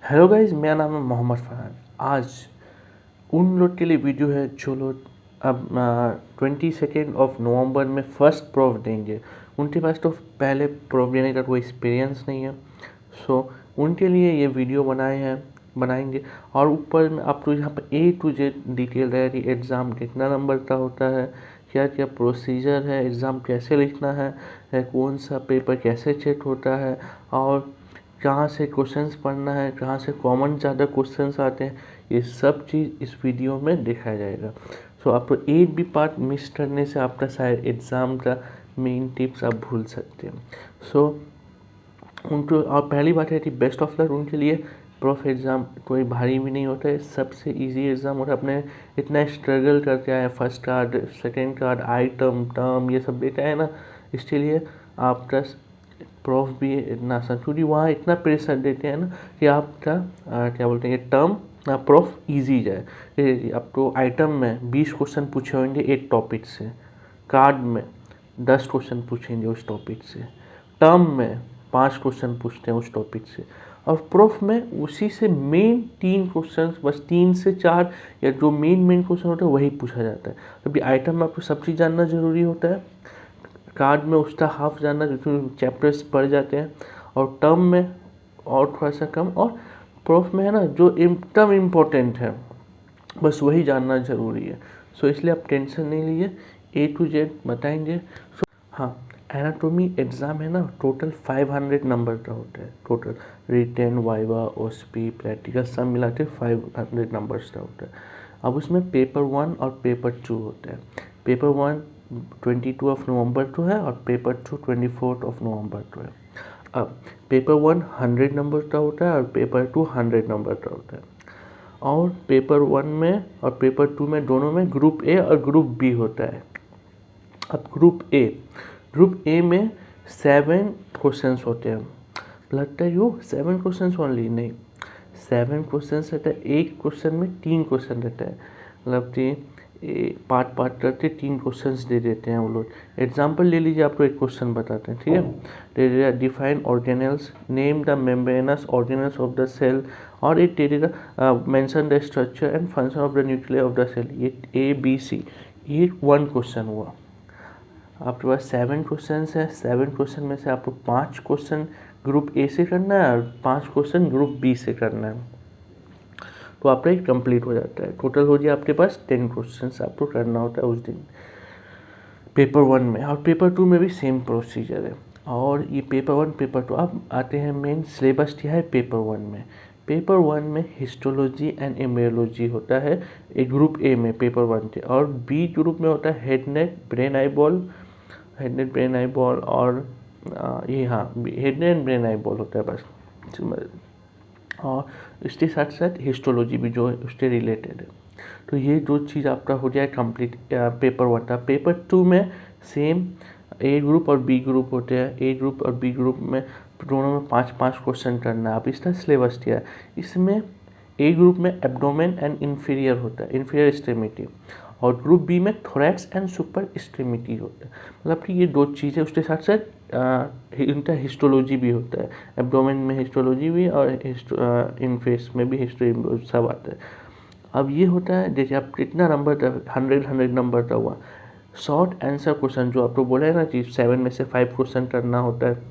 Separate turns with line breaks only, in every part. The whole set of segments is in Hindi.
हेलो गाइज, मेरा नाम है मोहम्मद फ़रहान। आज उन लोग के लिए वीडियो है जो लोग अब 22 में फ़र्स्ट प्रूफ देंगे। उनके पास तो पहले प्रूफ देने का कोई एक्सपीरियंस नहीं है। सो उनके लिए ये वीडियो बनाएंगे। और ऊपर में आपको यहाँ पर A to Z डिटेल रहेगी। एग्ज़ाम कितना नंबर का होता है, क्या क्या प्रोसीजर है, एग्ज़ाम कैसे लिखना है, कौन सा पेपर कैसे चेक होता है, और कहाँ से क्वेश्चंस पढ़ना है, कहाँ से कॉमन ज़्यादा क्वेश्चंस आते हैं, ये सब चीज़ इस वीडियो में दिखाया जाएगा। सो आपको एक भी पार्ट मिस करने से आपका शायद एग्ज़ाम का मेन टिप्स आप भूल सकते हैं। सो उनको, और पहली बात है कि बेस्ट ऑफ लक उनके लिए। प्रूफ एग्ज़ाम कोई भारी भी नहीं होता है, सबसे इजी एग्ज़ाम होता है। अपने इतना स्ट्रगल करके आए, first card, second card, item, term, ये सब देते हैं ना, इसके लिए आपका प्रूफ भी इतना आसान, क्योंकि वहाँ इतना प्रेशर देते हैं ना कि आपका क्या बोलते हैं, टर्म प्रूफ इजी जाए। आपको आइटम में 20 क्वेश्चन पूछे होंगे एक टॉपिक से, कार्ड में 10 क्वेश्चन पूछेंगे उस टॉपिक से, टर्म में 5 क्वेश्चन पूछते हैं उस टॉपिक से, और प्रूफ में उसी से मेन 3 क्वेश्चन, बस 3 से 4, या जो मेन क्वेश्चन होता है वही पूछा जाता है। क्योंकि आइटम में आपको सब चीज़ जानना ज़रूरी होता है, कार्ड में उसका हाफ जानना क्योंकि चैप्टर्स पढ़ जाते हैं, और टर्म में और थोड़ा सा कम, और प्रूफ में है ना जो टर्म इम्पोर्टेंट है बस वही जानना ज़रूरी है। सो इसलिए आप टेंशन नहीं लीजिए, A to Z बताएंगे। हाँ, एनाटॉमी एग्ज़ाम है ना, टोटल 500 नंबर का होता है। Total written, viva, OSP, practical सब मिला के 500 नंबर्स का होता है। अब उसमें पेपर 1 और पेपर 2 होता है। पेपर 1 22 नवंबर को है और पेपर 2 24 नवंबर को है। अब पेपर 1 100 नंबर का होता है और पेपर 2 100 नंबर का होता है। और पेपर 1 में और पेपर 2 में दोनों में ग्रुप ए और ग्रुप बी होता है। अब ग्रुप ए में 7 क्वेश्चंस होते हैं। लगता है यो 7 क्वेश्चंस ओनली, नहीं, 7 क्वेश्चंस रहता है। एक क्वेश्चन में 3 क्वेश्चन रहता है, मतलब कि पार्ट करके 3 क्वेश्चंस दे देते हैं वो लोग। एग्जाम्पल ले लीजिए, आपको एक क्वेश्चन बताते हैं, ठीक है। Define organelles, name the membranous organelles of the cell, और it data mention the structure and function of the nuclear of the cell. ये ABC, ये 1 क्वेश्चन हुआ। आपके पास 7 क्वेश्चन है। 7 क्वेश्चन में से आपको 5 क्वेश्चन ग्रुप ए से करना है और 5 क्वेश्चन ग्रुप बी से करना है, तो आपका एक कंप्लीट हो जाता है। टोटल हो गया आपके पास 10 क्वेश्चन आपको करना होता है उस दिन पेपर 1 में। और पेपर 2 में भी सेम प्रोसीजर है। और ये पेपर 1 पेपर 2, अब आते हैं मेन सिलेबस क्या है पेपर 1 में। पेपर 1 में हिस्टोलॉजी एंड एम्ब्रियोलॉजी होता है एक ग्रुप ए में पेपर 1 के, और बी ग्रुप में होता है head neck brain eye ball, head neck brain eye ball, और ये हाँ head neck brain eye ball होता है बस। और इसके साथ साथ हिस्टोलॉजी भी जो है उससे रिलेटेड है। तो ये दो चीज़ आपका हो जाए कंप्लीट पेपर 1 का। पेपर 2 में सेम ए ग्रुप और बी ग्रुप होते हैं। ए ग्रुप और बी ग्रुप में दोनों में 5-5 क्वेश्चन करना है। अब इसका सिलेबस क्या है, इसमें ए ग्रुप में एब्डोमेन एंड इन्फीरियर होता है, इन्फीरियर एक्सट्रीमिटी, और ग्रुप बी में थोरैक्स एंड सुपर एक्सट्रीमिटी होता है। मतलब कि ये दो चीज़ें, उसके साथ साथ इनका हिस्टोलॉजी भी होता है। एब्डोमेन में हिस्टोलॉजी भी और इनफेस में भी हिस्टो सब आता है। अब ये होता है, जैसे आप कितना नंबर का 100 नंबर का हुआ शॉर्ट आंसर क्वेश्चन, जो आपको बोला है ना कि 7 में से 5 क्वेश्चन करना होता है।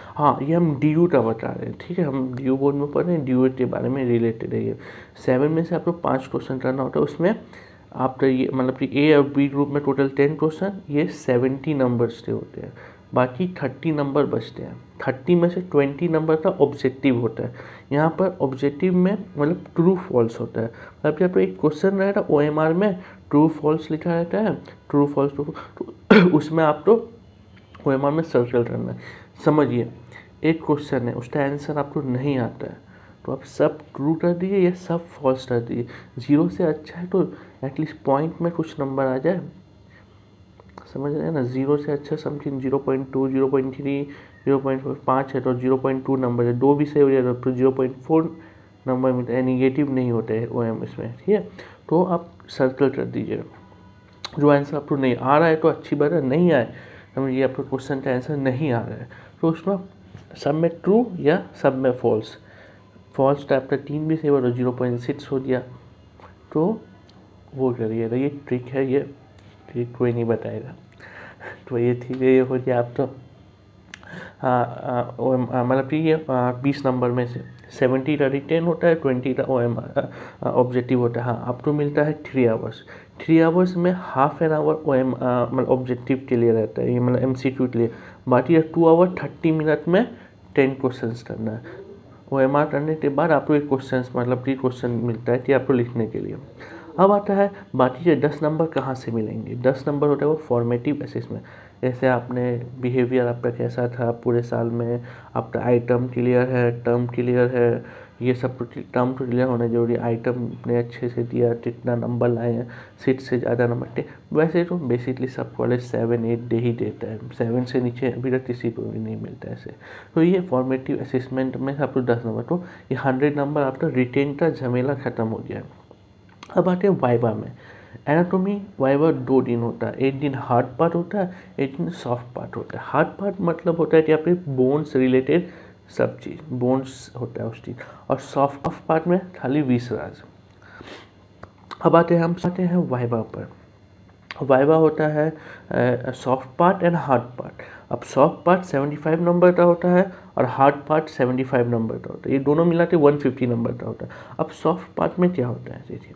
हाँ, ये हम DU का बता रहे हैं, ठीक है, हम DU बोर्ड में पढ़ रहे हैं, DU के बारे में रिलेटेड है ये। 7 में से आपको 5 क्वेश्चन करना होता है। उसमें आपका ये मतलब कि ए और बी ग्रुप में टोटल 10 क्वेश्चन, ये 70 नंबर्स के होते हैं। बाकी 30 नंबर बचते हैं। 30 में से 20 नंबर का ऑब्जेक्टिव होता है। यहाँ पर ऑब्जेक्टिव में मतलब ट्रू फॉल्स होता है। मतलब जब एक क्वेश्चन रहेगा OMR में ट्रू फॉल्स लिखा रहता है, ट्रू फॉल्स, तो उसमें आपको OMR में सर्कल करना है। समझिए, एक क्वेश्चन है, उसका आंसर आपको नहीं आता है, तो आप सब ट्रू कर दीजिए या सब फॉल्स कर दीजिए। 0 से अच्छा है तो एटलीस्ट पॉइंट में कुछ नंबर आ जाए, समझ रहे हैं ना। 0 से अच्छा समथिंग 0.2, 0.3, 0.5 है तो 0.2 नंबर है, 2 भी सही हो जाए तो 0.4 नंबर मिलता है, निगेटिव नहीं होते हैं OM इसमें, ठीक है। तो आप सर्कल कर दीजिए। जो आंसर आपको नहीं आ रहा है तो अच्छी बात है, नहीं आए समझिए आपको क्वेश्चन का आंसर नहीं आ रहा है, तो उसमें सब में ट्रू या सब में फॉल्स फॉल्स था आपका 3 भी सेवर और 0.6 हो गया। तो वो करिएगा, ये ट्रिक है, ये ट्रिक कोई नहीं बताएगा। तो ये ठीक है, ये हो गया आप। तो मतलब कि ये 20 नंबर में से 70 का रिटेन होता है, 20 का ऑब्जेक्टिव होता है। हाँ, आपको मिलता है 3 आवर्स। 3 आवर्स में हाफ एन आवर मतलब ऑब्जेक्टिव के लिए रहता है, ये मतलब MCQ के लिए। बाकी 2 आवर 30 मिनट में 10 क्वेश्चन करना है। OMR करने के बाद आपको एक क्वेश्चन मतलब 3 क्वेश्चन मिलता है कि आपको लिखने के लिए। अब आता है बाकी के 10 नंबर कहाँ से मिलेंगे। 10 नंबर होता है वो फॉर्मेटिव असेसमेंट। जैसे आपने बिहेवियर आपका कैसा था पूरे साल में, आपका आइटम क्लियर है, टर्म क्लियर है, ये सब टर्म तो क्लियर होना जरूरी है। आइटम ने अच्छे से दिया, कितना नंबर लाए हैं, सीट से ज़्यादा नंबर थे। वैसे तो बेसिकली सब कॉलेज 7-8 दे ही देता है, 7 से नीचे अभी तक किसी को भी नहीं मिलता ऐसे। तो ये फॉर्मेटिव असेसमेंट में आपको 10 नंबर, तो ये 100 नंबर आपका रिटेन का झमेला ख़त्म हो गया है। अब आते हैं वाइवा में। एनाटॉमी वाइवा 2 दिन होता है, एक दिन हार्ड पार्ट होता है, एक दिन सॉफ्ट पार्ट होता है। हार्ड पार्ट मतलब होता है कि आपके बोन्स रिलेटेड सब चीज़, बोन्स होता है उस चीज़, और सॉफ्ट पार्ट में खाली विसराज। अब आते हैं वाइवा पर। वाइवा होता है soft part and hard part. अब सॉफ्ट पार्ट 75 नंबर का होता है और हार्ड पार्ट 75 नंबर का होता है, ये दोनों मिला के 150 नंबर का होता है। अब सॉफ्ट पार्ट में क्या होता है, देखिए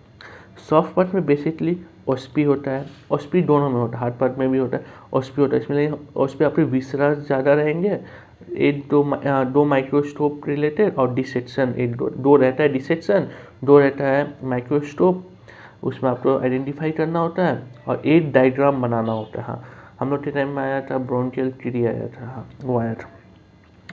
सॉफ्ट पार्ट में बेसिकली OSP होता है, OSP दोनों में होता है, हार्ड पार्ट में भी होता है, OSP होता है। इसमें OSP आपके विसराज ज़्यादा रहेंगे, एक दो माइक्रोस्कोप रिलेटेड, और डिसेक्शन एक दो रहता है, डिसेक्शन 2 रहता है, माइक्रोस्कोप उसमें आपको आइडेंटिफाई करना होता है, और एक डायग्राम बनाना होता है। हाँ, हम लोग के टाइम में आया था ब्रोंकियल ट्री आया था, हाँ वो आया था,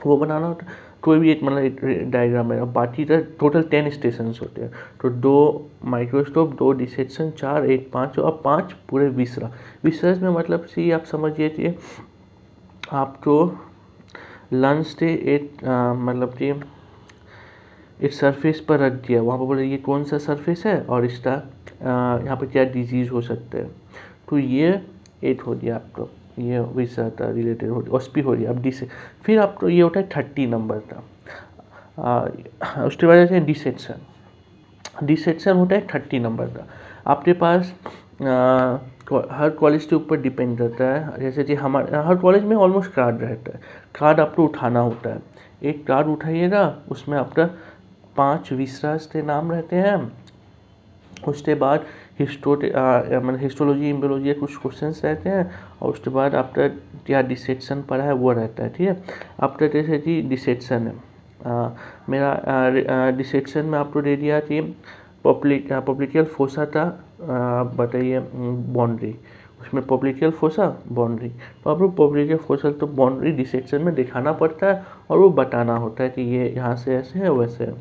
वो बनाना होता है। कोई भी एक मतलब एक डायग्राम है। बाकी का टोटल 10 स्टेशन होते हैं, तो 2 माइक्रोस्कोप, 2 डिसेक्शन, 4 1 5 और 5 पूरे विसर्ज में मतलब सी आप समझिए कि आपको लंच से एक मतलब कि एक सरफेस पर रख दिया, वहाँ पर बोले ये कौन सा सरफेस है और इसका यहाँ पर क्या डिजीज़ हो सकता है। तो ये एक हो गया आपको, ये विषय था रिलेटेड हो गया, OSP हो गया। अब फिर आपको ये होता है 30 नंबर का। उसके बाद है डिसेक्शन। डिसेक्शन होता है 30 नंबर का। आपके पास हर कॉलेज के ऊपर डिपेंड करता है, जैसे कि हमारे हर कॉलेज में ऑलमोस्ट कार्ड रहता है, कार्ड आपको उठाना होता है। एक कार्ड उठाइएगा, उसमें आपका 5 विसराज के नाम रहते हैं। उसके बाद मतलब हिस्टोलॉजी एम्ब्रियोलॉजी कुछ क्वेश्चंस रहते हैं, और उसके बाद आपका क्या डिसेक्शन पढ़ा है वो रहता है, ठीक है। आपका जैसे कि डिसेक्शन है, मेरा डिसेक्शन में आपको दे दिया कि पॉप्लिटिकल फोसा था, बताइए बाउंड्री, उसमें पॉप्लिटिकल फोसा बाउंड्री, तो आपको पॉप्लिटिकल फोसा तो बाउंड्री डिसेक्शन में दिखाना पड़ता है, और वो बताना होता है कि ये यहाँ से ऐसे है वैसे है।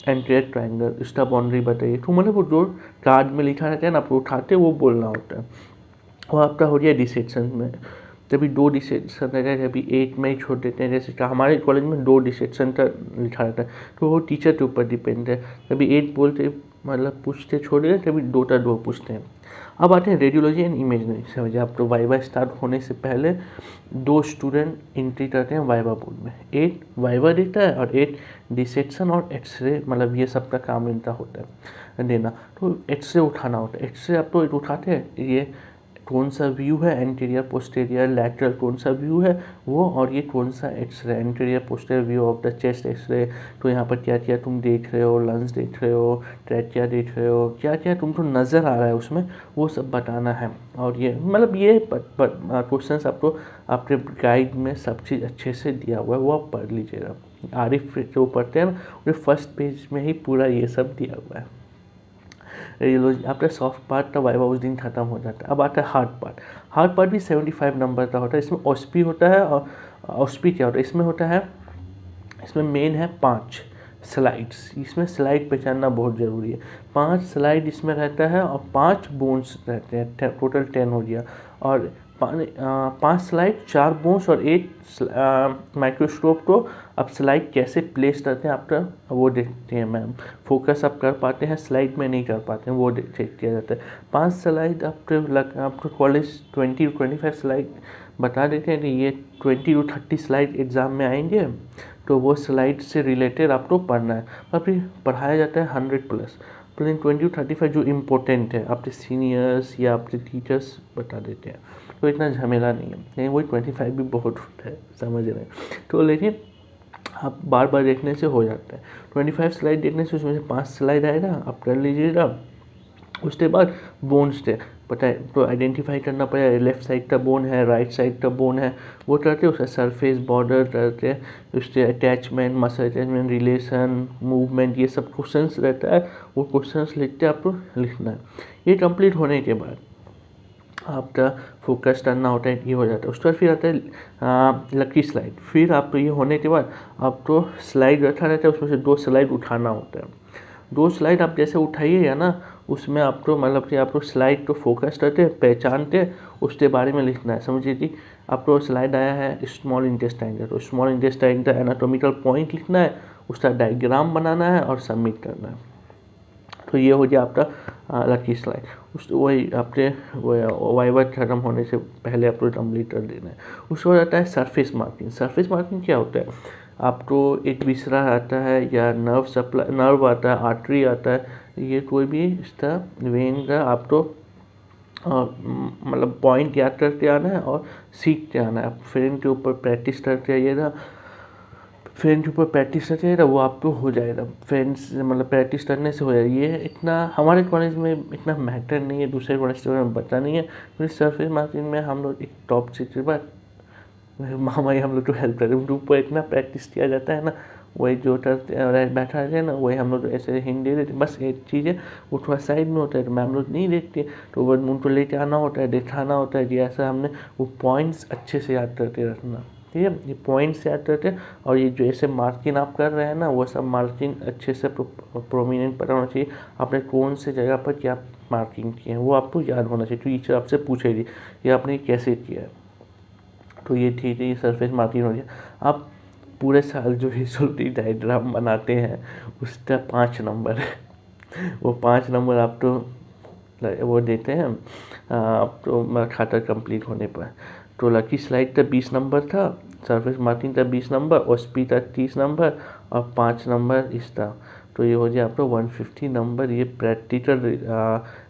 एंटीरियर ट्रायंगल, इसका बाउंड्री बताइए, तो मतलब वो जो कार्ड में लिखा रहता है ना, आप उठाते वो बोलना होता है। वो आपका हो गया डिसेक्शन में। तभी 2 डिसेक्शन रहता है, कभी 1 में ही छोड़ देते हैं, जैसे हमारे कॉलेज में 2 डिसेक्शन का लिखा रहता है, तो वो टीचर के ऊपर डिपेंड है। कभी 1 बोलते मतलब पूछते छोड़ देते, कभी 2 का 2 पूछते हैं। अब आते हैं रेडियोलॉजी एंड इमेजरी। समझिए आप, तो वाइवा स्टार्ट होने से पहले 2 स्टूडेंट एंट्री करते हैं वाइवा बोर्ड में, एक वाइवा देता है और एक डिसेक्शन और एक्सरे, मतलब ये सब का काम इनका होता है देना। तो एक्सरे उठाना होता है, एक्सरे आप तो उठाते हैं, ये कौन सा व्यू है, एंटीरियर पोस्टीरियर लैटरल कौन सा व्यू है वो, और ये कौन सा x-ray, anterior posterior view of the chest x-ray. तो यहाँ पर क्या क्या तुम देख रहे हो, लंग्स देख रहे हो, ट्रैकिया देख रहे हो, क्या क्या तुमको नज़र आ रहा है उसमें, वो सब बताना है। और ये मतलब ये क्वेश्चंस आपको आपके गाइड में सब चीज़ अच्छे से दिया हुआ है, वो आप पढ़ लीजिएगा। आरिफ जो पढ़ते हैं ना, वो फर्स्ट पेज में ही पूरा ये सब दिया हुआ है। रेडियोलॉजी आपका सॉफ्ट पार्ट का वाइवा उस दिन खत्म हो जाता है। अब आता है हार्ड पार्ट। हार्ड पार्ट भी 75 नंबर का होता है, इसमें OSP होता है, और OSP क्या होता है, इसमें होता है, इसमें मेन है 5 स्लाइड्स। इसमें स्लाइड पहचानना बहुत ज़रूरी है। 5 स्लाइड इसमें रहता है और 5 बोन्स रहते हैं, टोटल 10 हो गया। और 5 स्लाइड, 4 बोन्स और 1 माइक्रोस्कोप को अब स्लाइड कैसे प्लेस करते हैं आपका वो देखते हैं मैम। फोकस आप कर पाते हैं, स्लाइड में नहीं कर पाते हैं, वो चेक किया जाता है। 5 स्लाइड आपको कॉलेज 20-25 स्लाइड बता देते हैं कि ये 20 to 30 स्लाइड एग्ज़ाम में आएंगे, तो वो स्लाइड से रिलेटेड आपको पढ़ना है और फिर पढ़ाया जाता है 100+, लेकिन 20-35 जो इम्पोर्टेंट है आपके सीनियर्स या आपके टीचर्स बता देते हैं, तो इतना झमेला नहीं है। लेकिन वही 25 भी बहुत है, समझ रहे हैं। तो लेकिन आप बार बार देखने से हो जाता है। 25 स्लाइड देखने से उसमें से 5 स्लाइड आएगा, आप कर लीजिएगा। उसके बाद बोन्स थे, पता है, तो आइडेंटिफाई करना पड़ेगा लेफ्ट साइड का बोन है, राइट साइड का बोन है, वो करते हैं। उसका सरफेस, बॉर्डर करते हैं, उसके attachment, muscle attachment, relation, movement, ये सब क्वेश्चंस रहता है। वो क्वेश्चंस लिखते आपको लिखना है। ये कंप्लीट होने के बाद आपका फोकस करना होता है, ये हो जाता है। उसके बाद फिर आता है लकी स्लाइड। फिर आपको ये होने के बाद आपको स्लाइड रखा रहता है, उसमें से 2 स्लाइड उठाना होता है। 2 स्लाइड आप जैसे उठाइएगा ना, उसमें आपको मतलब कि आपको स्लाइड को फोकस करते, पहचानते, उसके बारे में लिखना है। समझिए कि आपको स्लाइड आया है स्मॉल इंटेस्टाइन का, तो स्मॉल इंटेस्टाइन का एनाटॉमिकल पॉइंट लिखना है, उसका डायग्राम बनाना है और सबमिट करना है। तो ये हो गया आपका लकी स्लाइड। उस वही आपके वाइवा खत्म होने से पहले आपको कंप्लीट कर देना है। उसके बाद आता है सरफेस मार्किंग। सरफेस मार्किंग क्या होता है? आपको एक विसरा आता है या नर्व आता है, आर्टरी आता है, ये कोई भी इसका वेन का आपको मतलब पॉइंट याद करके आना है और सीखते आना है। आप फ्रेंड के ऊपर प्रैक्टिस करते आइएगा, फ्रेंड के ऊपर प्रैक्टिस करते रहेगा, वो आपको हो जाएगा। फ्रेंड्स मतलब प्रैक्टिस करने से हो जाएगा। ये इतना हमारे कॉलेज में इतना मैटर नहीं है, दूसरे कॉलेज के बारे में पता नहीं है। तो सरफेस मार्किंग में हम लोग एक टॉप सीक्रेट बात, मामा ही हम लोग को हेल्प करते हैं। ग्रुप पर इतना प्रैक्टिस किया जाता है ना, वही जो बैठा रहते हैं ना, वही हम लोग ऐसे हिंदी देते। बस एक चीज़ है, वो थोड़ा साइड में होता है, तो मैम लोग नहीं देखती, तो वो उनको लेके आना होता है, दिखाना होता है कि ऐसा हमने वो पॉइंट्स अच्छे से याद करके रखना। ठीक है, ये पॉइंट्स याद करते हैं। और ये जो ऐसे मार्किंग आप कर रहे हैं ना, वो सब मार्किंग अच्छे से प्रोमिनेंट पता होना चाहिए, आपने कौन से जगह पर क्या मार्किंग की है वो आपको याद होना चाहिए। तो टीचर आपसे पूछेगी ये आपने कैसे किया है। तो ये ठीक है, ये सरफेस मार्किंग हो गया। आप पूरे साल जो विजुअलिटी डायग्राम बनाते हैं उसका 5 नंबर वो 5 नंबर आप तो वो देते हैं आप तो खाता कंप्लीट होने पर। तो लकी स्लाइड का 20 नंबर था, सरफेस मार्किंग का 20 नंबर, और स्पीड का 30 नंबर और 5 नंबर इसका। तो ये हो गया आपका 150 नंबर। ये प्रैक्टिकल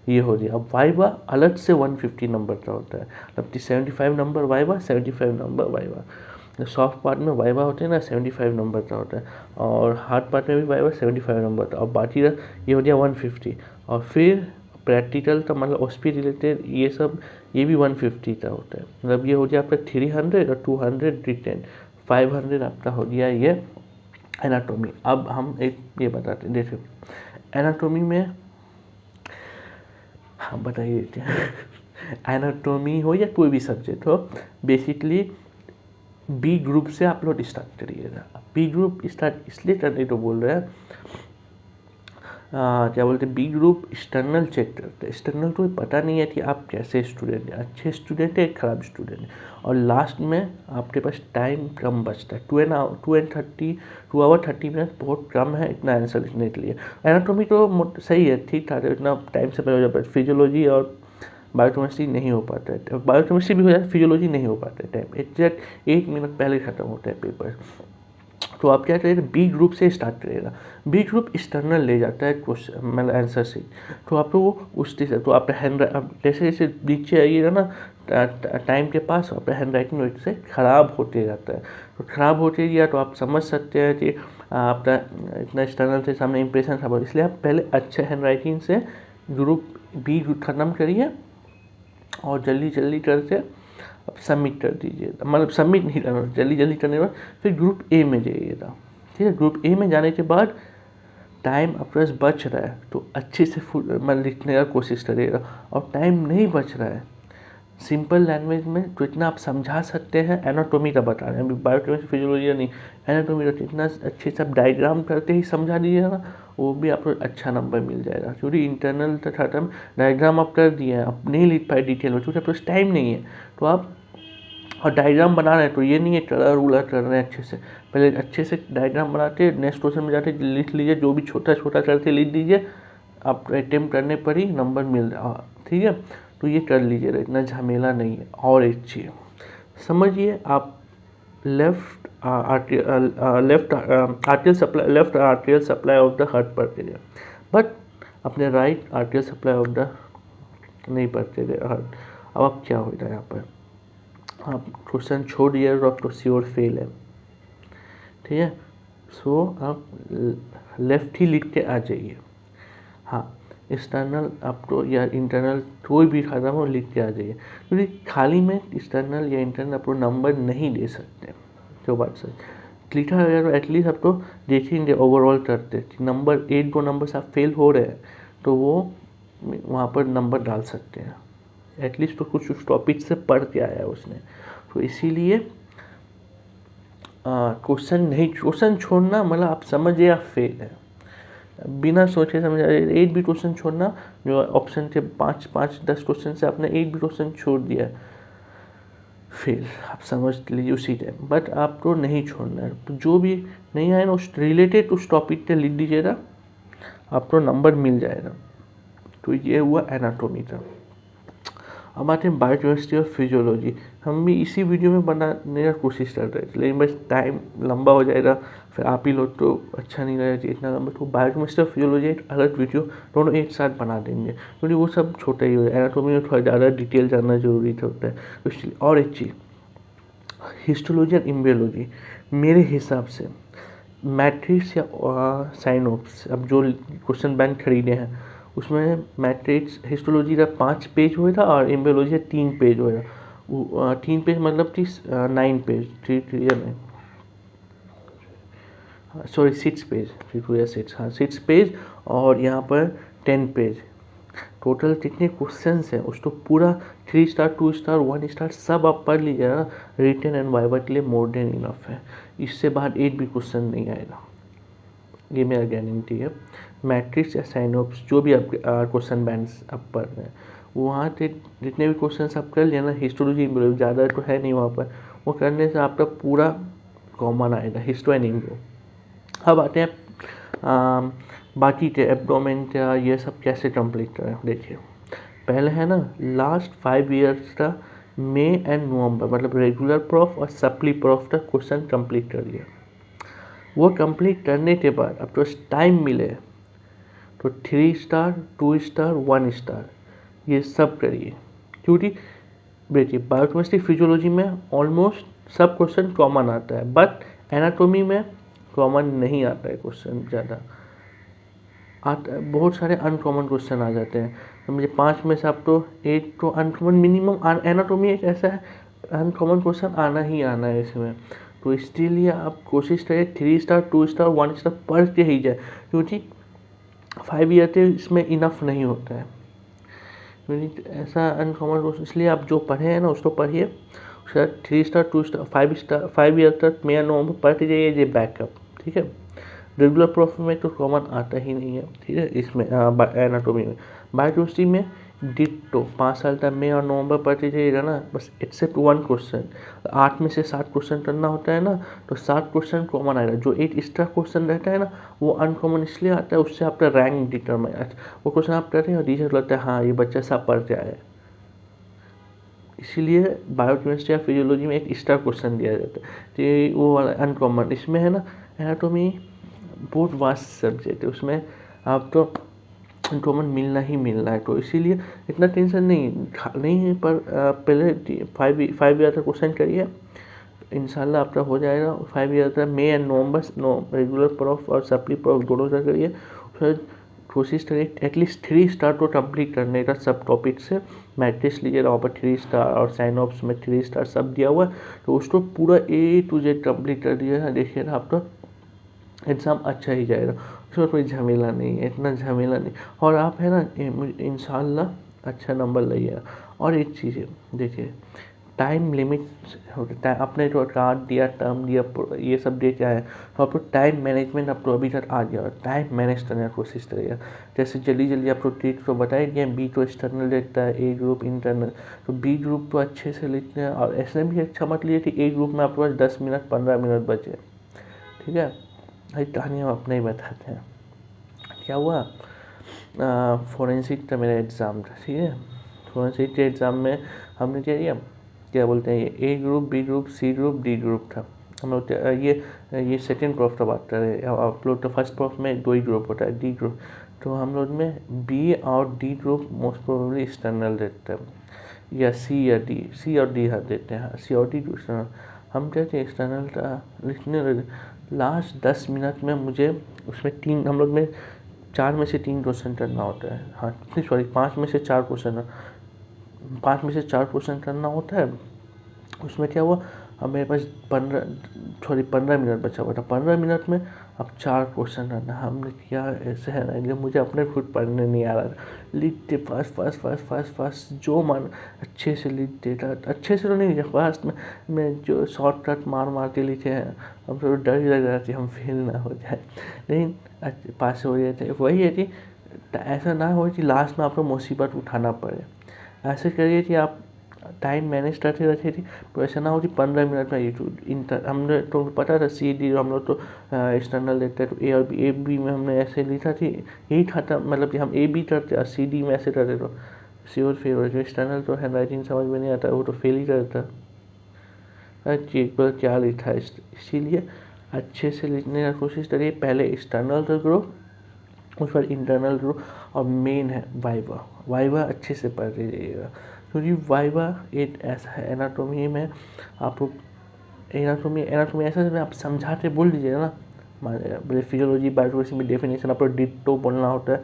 ये हो गया। अब वाइवा अलग से 150 नंबर का होता है, मतलब 75 number viva, 75 number viva. Soft part में वाइवा होते हैं ना, 75 नंबर का होता है, और हार्ड पार्ट में भी वाइवा 75 नंबर का, और बाकी ये हो गया 150। और फिर प्रैक्टिकल का मतलब उसपी रिलेटेड ये सब, ये भी 150 का होता है। मतलब ये हो गया आपका 300 और 200 रिटेन, 500 आपका हो गया ये एनाटॉमी। अब हम एक ये बताते हैं, देखिए एनाटॉमी में, हाँ बताइए एनाटॉमी हो या कोई भी सब्जेक्ट हो, बेसिकली बी ग्रुप से आप लोग स्टार्ट करिएगा। बी ग्रुप स्टार्ट इसलिए करने को बोल रहे हैं, क्या बोलते हैं, बी ग्रुप एक्सटर्नल चेक करते हैं। एक्सटर्नल को पता नहीं है कि आप कैसे स्टूडेंट हैं, अच्छे स्टूडेंट है, खराब स्टूडेंट है। और लास्ट में आपके पास टाइम कम बचता है, 2 आवर 30 मिनट बहुत कम है इतना आंसर लिखने के लिए। एनाटॉमी तो सही है, ठीक ठाक है, इतना टाइम से पहले हो जाता है। फिजियोलॉजी और बायोकेमिस्ट्री नहीं हो पाता है, बायोकेमिस्ट्री भी हो जाता है, फिजियोलॉजी नहीं हो पाता है, टाइम एग्जैक्ट 1 मिनट पहले ख़त्म होता है पेपर। तो आप क्या करिएगा, बी ग्रुप से स्टार्ट करिएगा। बी ग्रुप एक्सटर्नल ले जाता है क्वेश्चन मतलब आंसर से, तो आप वो उससे तो आप हैंड जैसे जैसे नीचे आइएगा ना टाइम के पास, आपका हैंड राइटिंग वैसे से ख़राब होते जाता है। तो ख़राब होते गया तो आप समझ सकते हैं कि आपका इतना एक्सटर्नल से सामने इंप्रेशन खराब, इसलिए आप पहले अच्छे हैंड राइटिंग से ग्रुप बी ख़त्म करिए और जल्दी जल्दी करके अब सबमिट कर दीजिएगा। मतलब सबमिट नहीं करना, जल्दी जल्दी करने के बाद फिर ग्रुप ए में जाइएगा। ठीक है, ग्रुप ए में जाने के बाद टाइम आपके पास बच रहा है तो अच्छे से मतलब लिखने का कोशिश करिएगा। और टाइम नहीं बच रहा है, सिंपल लैंग्वेज में तो इतना आप समझा सकते हैं। एनाटॉमी का बता रहे हैं, अभी बायोकेमिस्ट्री फिजियोलॉजी नहीं, एनाटॉमी का इतना अच्छे से आप डायग्राम करते ही समझा दीजिएगा ना, वो भी आपको अच्छा नंबर मिल जाएगा। क्योंकि इंटरनल तक खत्म, डायग्राम आप कर दिए हैं, आप नहीं लिख पाए डिटेल में क्योंकि आपके पास टाइम नहीं है। तो आप और डायग्राम बना रहे हैं तो ये नहीं है कलर उलर कर रहे हैं, अच्छे से पहले अच्छे से डायग्राम बनाते, नेक्स्ट क्वेश्चन में जाते लिख लीजिए, जो भी छोटा छोटा करके लिख दीजिए, आप अटेम्प्ट करने पर ही नंबर मिल रहा। ठीक है, तो ये कर लीजिएगा, इतना झमेला नहीं है। और एक चीज़ समझिए, आप left left arterial supply of the heart पढ़ते थे, बट अपने right arterial supply of the नहीं पढ़ते थे हार्ट। अब क्या हो रहा है यहाँ पर, आप क्वेश्चन छोड़ दिए और आप तो श्योर फेल है, ठीक है। सो आप लेफ्ट ही लिख के आ जाइए। हाँ, एक्सटर्नल आपको या इंटरनल कोई भी खाता हो लिख के आ जाइए, क्योंकि खाली में एक्सटर्नल या इंटरनल आपको नंबर नहीं दे सकते, जो बात सही। लिखा है तो एटलीस्ट आप तो देखेंगे ओवरऑल करते कि नंबर 1-2 नंबर से आप फेल हो रहे हैं तो वो वहाँ पर नंबर डाल सकते हैं, एटलीस्ट तो कुछ टॉपिक से पढ़ के आया है उसने। तो इसीलिए क्वेश्चन छोड़ना मतलब आप समझिए आप फेल है, बिना सोचे समझे। एक भी क्वेश्चन छोड़ना, जो ऑप्शन थे 5-10 क्वेश्चन से आपने एक भी क्वेश्चन छोड़ दिया, फेल आप समझ लीजिए उसी टाइम। बट आपको नहीं छोड़ना है, तो जो भी नहीं आए ना उस रिलेटेड उस टॉपिक पे लिख दीजिएगा, आपको नंबर मिल जाएगा। तो ये हुआ एनाटॉमी का। अब आते हैं बायोकेमिस्ट्री और फिजियोलॉजी। हम भी इसी वीडियो में बनाने का कोशिश कर रहे थे, लेकिन बस टाइम लंबा हो जाएगा, फिर आप ही लोग तो अच्छा नहीं रहेगा इतना लंबा। तो बायोकेमिस्ट्री और फिजियोलॉजी एक अलग वीडियो दोनों एक साथ बना देंगे, क्योंकि वो सब छोटा ही हो जाए। एनाटॉमी में थोड़ा ज़्यादा डिटेल जानना जरूरी होता है, तो इसलिए। और एक चीज़, हिस्टोलॉजी और एम्ब्रियोलॉजी मेरे हिसाब से मैट्रिक्स या साइनोप्स, अब जो क्वेश्चन बैंक खरीदे हैं उसमें मैट्रिक्स हिस्टोलॉजी का 5 पेज हुआ था और एम्ब्रियोलॉजी का 3 पेज हुआ था। 3 पेज मतलब कि 9 पेज, 6 पेज, 6, हाँ 6 पेज, और यहाँ पर 10 पेज। टोटल कितने क्वेश्चंस हैं उसको पूरा 3 स्टार 2 स्टार 1 स्टार सब आप पढ़ लीजिएगा, रिटन एंड वाइवा के लिए मोर देन इनफ है। इससे बाहर एक भी क्वेश्चन नहीं आएगा, ये मेरा गारंटी है। मैट्रिक्स या साइनोप्स जो भी आप क्वेश्चन बैंक्स आप पढ़ रहे हैं, वहाँ से जितने भी क्वेश्चन आप कर लिया ना, हिस्टोलॉजी ज़्यादा तो है नहीं वहाँ पर, वो करने से आपका पूरा कॉमन आएगा हिस्टो एंड इम्ब्रो। अब आते हैं बाकी के एब्डोमेन का ये सब कैसे कंप्लीट करें। देखिए पहले है ना, लास्ट 5 ईयर्स का मई एंड नवंबर मतलब रेगुलर प्रॉफ और सप्ली प्रॉफ का क्वेश्चन कंप्लीट कर लिया। वो कंप्लीट करने के बाद अब तो टाइम मिले तो 3 स्टार 2 स्टार 1 स्टार ये सब करिए, क्योंकि देखिए बायोकेमिस्ट्री फिजियोलॉजी में ऑलमोस्ट सब क्वेश्चन कॉमन आता है, बट एनाटॉमी में कॉमन नहीं आता है क्वेश्चन ज़्यादा आता है, बहुत सारे अनकॉमन क्वेश्चन आ जाते हैं। तो मुझे 5 में से आप तो एक तो अनकॉमन मिनिमम, एनाटॉमी एक ऐसा है अनकॉमन क्वेश्चन आना ही आना है इसमें। तो इसलिए आप कोशिश करें 3 स्टार 2 स्टार 1 स्टार पढ़ के ही जाए, क्योंकि 5 ईयर के इसमें इनफ नहीं होता है, क्योंकि ऐसा अनकॉमन क्वेश्चन। इसलिए आप जो पढ़े हैं ना उसको पढ़िए, उसके बाद 3 स्टार 2 स्टार 5 ईयर तक मैं नवंबर पढ़ते जाइए, ये बैकअप, ठीक है। रेगुलर प्रॉफ में तो कॉमन आता ही नहीं है, ठीक है। इसमें एनाटॉमी में, बायोकेमिस्ट्री में डिट्टो 5 साल तक मई और नवंबर पढ़ते जाइएगा ना, बस एक्सेप्ट 1 क्वेश्चन। 8 में से 7 क्वेश्चन करना होता है ना, तो 7 क्वेश्चन कॉमन आएगा। जो 8 एक्स्ट्रा क्वेश्चन रहता है ना, वो अनकॉमन इसलिए आता है, उससे आपका रैंक डिटरमाइन, वो क्वेश्चन आप करते हैं और टीचर लगता है हाँ ये बच्चा सब पढ़ के आया है। इसीलिए बायोकेमिस्ट्री या फिजियोलॉजी में एक एक्स्ट्रा क्वेश्चन दिया जाता है, तो वो वाला अनकॉमन। इसमें है ना एनाटॉमी बहुत वास्ट सब्जेक्ट है, उसमें आप तो कॉमन मिलना ही मिलना है, तो इसीलिए इतना टेंशन नहीं है। पर पहले 5 ईयर का क्वेश्चन करिए, इंशाल्लाह आपका हो जाएगा। 5 ईयर का मई एंड नवंबर रेगुलर प्रॉफ और सप्ली प्रॉफ दोनों का करिए, फिर कोशिश करिए एटलीस्ट 3 स्टार को कंप्लीट करने का सब टॉपिक से। मैट्रिक्स लीजिए, वहाँ पर 3 स्टार और साइनोप्स में 3 स्टार सब दिया हुआ है, तो उसको पूरा A to Z कंप्लीट कर दिया, देखिएगा आपका एग्ज़ाम अच्छा ही जाएगा, उसमें कोई झमेला नहीं है, इतना झमेला नहीं। और आप है ना इंशाल्लाह अच्छा नंबर लाइएगा। और एक चीज़ है, देखिए टाइम लिमिट होता है, आपने जो कार्ड दिया टर्म दिया ये सब दे क्या है, तो आपको टाइम मैनेजमेंट आपको अभी तक आ गया, टाइम मैनेज करने की कोशिश करिएगा। जैसे जल्दी जल्दी आपको ट्रीट तो बताया गया, बी तो एक्सटर्नल लिखता है, ए ग्रुप इंटरनल, तो बी ग्रुप तो अच्छे से लिखते हैं। और ऐसे भी अच्छा मत लीजिए कि ए ग्रुप में आपके पास 10 मिनट 15 मिनट बचे, ठीक है। भाई कहानी हम अपने ही बताते हैं। क्या हुआ, फोरेंसिक का मेरा एग्ज़ाम था, ठीक है। फोरेंसिक के एग्ज़ाम में हमने क्या किया, क्या बोलते हैं, A group B group C group D group था। हम लोग ये सेकेंड प्रोफ का बात कर रहे हैं। आप लोग तो फर्स्ट प्रोफ में 2 ही ग्रुप होता है, डी ग्रुप। तो हम लोग में बी और D group most probably external देते हैं, या सी या डी, सी और डी देते हैं, सी और डी एक्सटर्नल। हम कहते हैं एक्सटर्नल का लिखने लास्ट 10 मिनट में मुझे उसमें हम लोग में 4 में से 3 क्वेश्चन करना होता है। हाँ सॉरी, 5 में से 4 क्वेश्चन, 5 में से 4 क्वेश्चन करना होता है। उसमें क्या हुआ, अब मेरे पास 15 मिनट बचा हुआ था। 15 मिनट में अब 4 क्वेश्चन करना। हमने किया ऐसे है ना, मुझे अपने खुद पढ़ने नहीं आ रहा था। लिखते फास्ट जो मन अच्छे से लिखते था, अच्छे से तो नहीं लिखा, फास्ट में मैं जो शॉर्टकट मार के लिखे हैं। हम तो डर ही लग रहा था हम फेल ना हो जाए, लेकिन पास हो गए थे। वही है कि ऐसा ना हो कि लास्ट में आपको मुसीबत उठाना पड़े। ऐसे करिए कि आप टाइम मैनेज करते रहते थे, तो ऐसा ना हो कि 15 मिनट में हमने तो पता था सी डी हम लोग तो एक्सटर्नल लेते हैं, तो ए और बी, ए बी में हमने ऐसे लिखा थी, यही था मतलब कि हम ए बी करते और सी डी में ऐसे करते, तो सी और फेल हो। जो एक्सटर्नल तो हैंड राइटिंग समझ में नहीं आता, वो तो फेल ही करता। एक बार क्या लिखा है, इसीलिए अच्छे से लिखने का कोशिश करिए। पहले एक्सटर्नल का ग्रो, उस पर इंटरनल ग्रो, और मेन है वाइवा। वाइवा अच्छे से पढ़ लीजिएगा, क्योंकि वाइवा एक ऐसा है एनाटोमी में आपको एनाटोमी ऐसा है, आप समझाते बोल दीजिएगा ना, बोले फिजियोलॉजी बायोलॉजी में डेफिनेशन आपको डिट्टो बोलना होता है।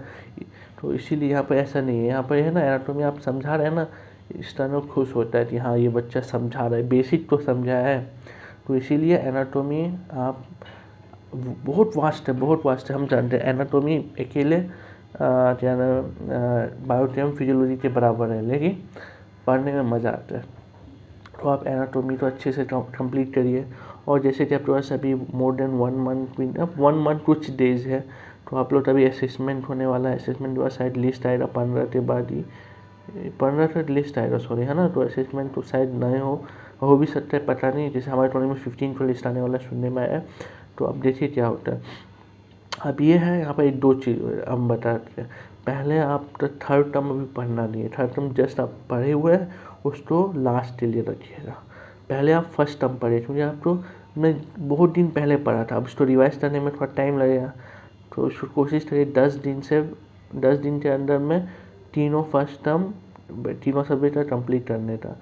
तो इसीलिए यहाँ पर ऐसा नहीं है, यहाँ पर है ना एनाटोमी आप समझा रहे हैं ना, एक्सटर्नल खुश होता है कि हाँ ये बच्चा समझा रहा है, बेसिक तो समझा है। तो इसीलिए एनाटोमी आप बहुत वास्ट है। हम जानते हैं एनाटोमी अकेले बायोकेम फिजियोलॉजी के बराबर है, लेकिन पढ़ने में मज़ा आता है। तो आप एनाटोमी तो अच्छे से कंप्लीट करिए। और जैसे कि आपके पास अभी मोर देन 1 मंथ कुछ डेज है, तो आप लोग अभी असेसमेंट होने वाला है। असेसमेंट के बाद शायद लिस्ट आएगा 15 के बाद ही, 15 का लिस्ट आएगा सॉरी, है ना। तो असेसमेंट तो शायद नए हो भी सकता है, पता नहीं। जैसे हमारे कॉलेज में 15 को लिस्ट आने वाला सुनने में आया, तो अब देखिए क्या होता है। अब ये है यहाँ पर 2 चीज़ हम बताते हैं। पहले आप तो थर्ड टर्म अभी पढ़ना नहीं है, थर्ड टर्म जस्ट आप पढ़े हुए हैं, उसको लास्ट के लिए रखिएगा। पहले आप फर्स्ट टर्म पढ़िए, क्योंकि आपको मैं बहुत दिन पहले पढ़ा था, अब उसको रिवाइज करने में थोड़ा टाइम लगेगा। तो उसको कोशिश करिए 10 दिन के अंदर में तीनों फर्स्ट टर्म, तीनों सब्जेक्ट का कंप्लीट करने का।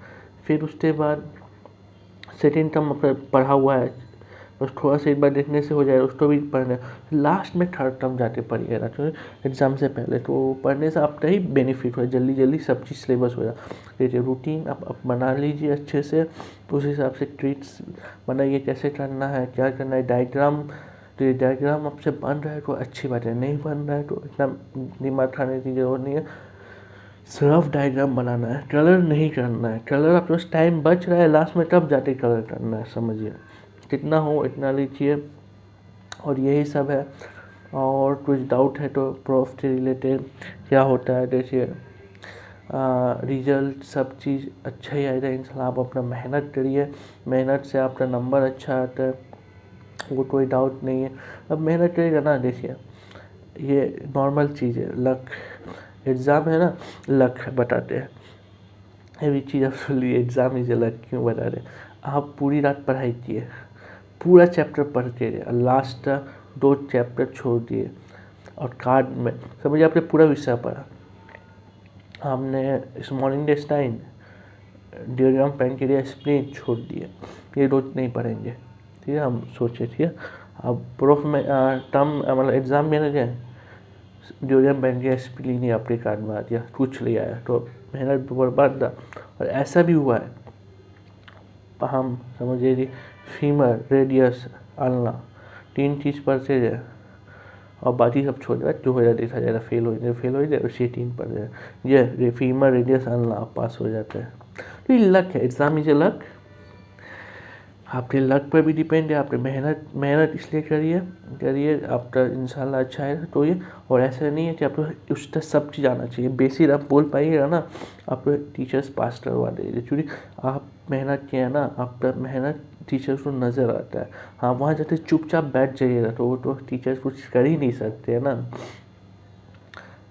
फिर उसके बाद सेकेंड टर्म अपना पढ़ा हुआ है, बस थोड़ा सा एक बार देखने से हो जाएगा, उसको भी पढ़ना। लास्ट में थर्ड टर्म जाके पढ़िएगा, तो एग्ज़ाम से पहले तो पढ़ने से आपका ही बेनिफिट हो, जल्दी सब चीज़ सिलेबस हो जाए। देखिए रूटीन आप बना लीजिए अच्छे से, उस हिसाब से ट्रीट्स बनाइए, कैसे करना है क्या करना है। डायग्राम, तो ये डायग्राम आपसे बन रहा है तो अच्छी बात है, नहीं बन रहा है तो इतना दिमाग खाने की जरूरत नहीं है। सिर्फ डायग्राम बनाना है, कलर नहीं करना है। कलर आपके पास टाइम बच रहा है लास्ट में, तब जाके कलर करना है, समझिए। कितना हो इतना लीजिए, और यही सब है। और कुछ डाउट है तो प्रोफ से रिलेटेड क्या होता है, देखिए रिजल्ट सब चीज़ अच्छा ही आएगा इंशाल्लाह। आप अपना मेहनत करिए, मेहनत से आपका नंबर अच्छा आता है, वो कोई डाउट नहीं है। अब मेहनत करिएगा ना, देखिए ये नॉर्मल चीज़ है, लक एग्ज़ाम है ना, लक बताते हैं। ये भी चीज़ आप सुन लीजिए, एग्ज़ाम इज लक क्यों बता रहे। आप पूरी रात पढ़ाई किए, पूरा चैप्टर पढ़ के लास्ट 2 चैप्टर छोड़ दिए, और कार्ड में समझिए आपने पूरा विषय पढ़ा। हमने स्मॉल इंटेस्टाइन, डियाग्राम, पैनक्रियास, स्प्लीन छोड़ दिए, ये रोज नहीं पढ़ेंगे, ठीक है। हम सोचे, ठीक है। अब प्रोफ में टर्म मतलब एग्ज़ाम में लगे डियाग्राम, पैनक्रियास, स्प्लीन ही आपके कार्ड में आ दिया, कुछ ले आया, तो मेहनत बर्बाद। और ऐसा भी हुआ है, हम समझिए कि फीमर, रेडियस, अल्ना 3 चीज़ पढ़ते जाए, और बाकी सब छोड़ जाए, जो हो जाए देखा जाएगा, फेल हो जाए उसी 3 पढ़ जाए, ये फीमर, रेडियस, अल्ना, आप पास हो जाते हैं। तो ये लक है, एग्ज़ाम इज ए लक। आपके लक पर भी डिपेंड है, आपने मेहनत इसलिए करिए आपका इंशाल्लाह अच्छा है। तो ये, और ऐसा नहीं है कि आपको उस तक सब चीज़ आना चाहिए, बेसिक आप बोल पाइएगा ना, आपको टीचर्स पास करवा देंगे, क्योंकि आप मेहनत किए हैं ना, आपका मेहनत टीचर्स को नज़र आता है। हाँ, वहाँ जाते चुपचाप बैठ जाइएगा तो वो तो टीचर्स कुछ कर ही नहीं सकते है ना।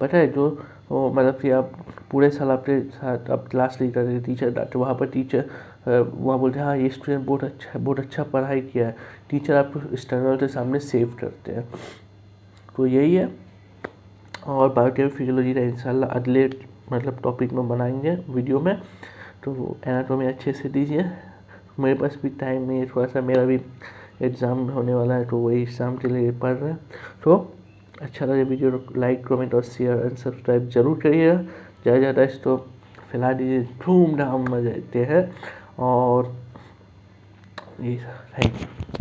पता है जो वो मतलब कि आप पूरे साल आपके साथ आप क्लास लीड कर रहे थे, टीचर डांटे, वहाँ पर टीचर वहाँ बोलते हैं हाँ ये स्टूडेंट बहुत अच्छा पढ़ाई किया है, टीचर आपको एक्सटर्नल के सामने सेव करते हैं। तो यही है। और बायोकेमिक फिजियोलॉजी का इंशाल्लाह अगले मतलब टॉपिक में बनाएंगे वीडियो में। तो एनाटॉमी अच्छे से दीजिए। मेरे पास भी टाइम नहीं है, थोड़ा सा मेरा भी एग्ज़ाम होने वाला है, तो वही एग्ज़ाम के लिए पढ़ रहे हैं। तो अच्छा लगे वीडियो तो लाइक कमेंट और शेयर एंड सब्सक्राइब जरूर करिएगा। ज़्यादा ज़्यादा इसको फैला दीजिए, धूमधाम मजाते हैं। और ये थैंक यू।